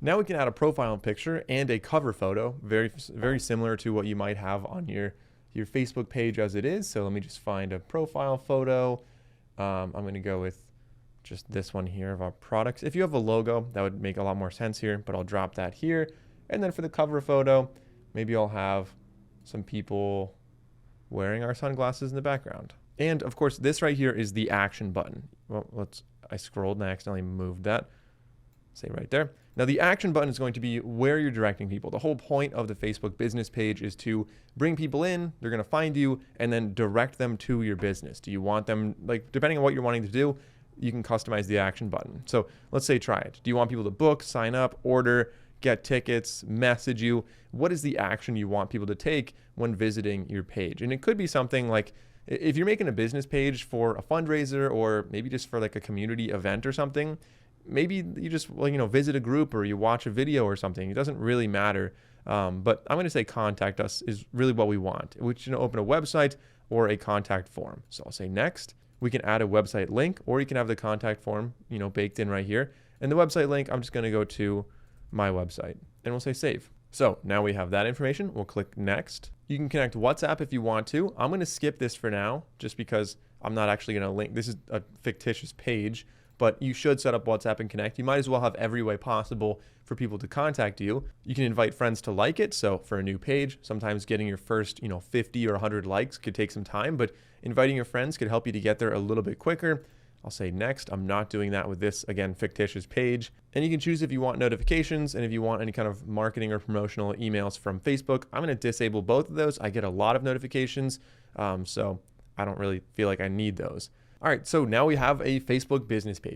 Now we can add a profile picture and a cover photo, very similar to what you might have on your Facebook page as it is. So let me just find a profile photo. I'm going to go with just this one here of our products. If you have a logo, that would make a lot more sense here, but I'll drop that here. And then for the cover photo, maybe I'll have some people wearing our sunglasses in the background. And of course, this right here is the action button. Well, I scrolled and I accidentally moved that. Say right there. Now the action button is going to be where you're directing people. The whole point of the Facebook business page is to bring people in, they're going to find you, and then direct them to your business. Do you want them, like, depending on what you're wanting to do, you can customize the action button. So let's say try it. Do you want people to book, sign up, order, get tickets, message you? What is the action you want people to take when visiting your page? And it could be something like, if you're making a business page for a fundraiser or maybe just for like a community event or something, maybe you just, visit a group or you watch a video or something. It doesn't really matter. But I'm going to say contact us is really what we want, which open a website or a contact form. So I'll say next. We can add a website link, or you can have the contact form, baked in right here. And the website link, I'm just going to go to my website and we'll say save. So now we have that information. We'll click next. You can connect WhatsApp if you want to. I'm going to skip this for now just because I'm not actually going to link. This is a fictitious page, but you should set up WhatsApp and connect. You might as well have every way possible for people to contact you. You can invite friends to like it. So for a new page, sometimes getting your first, 50 or 100 likes could take some time, but inviting your friends could help you to get there a little bit quicker. I'll say next. I'm not doing that with this, again, fictitious page. And you can choose if you want notifications and if you want any kind of marketing or promotional emails from Facebook. I'm going to disable both of those. I get a lot of notifications, so I don't really feel like I need those. All right, so now we have a Facebook business page.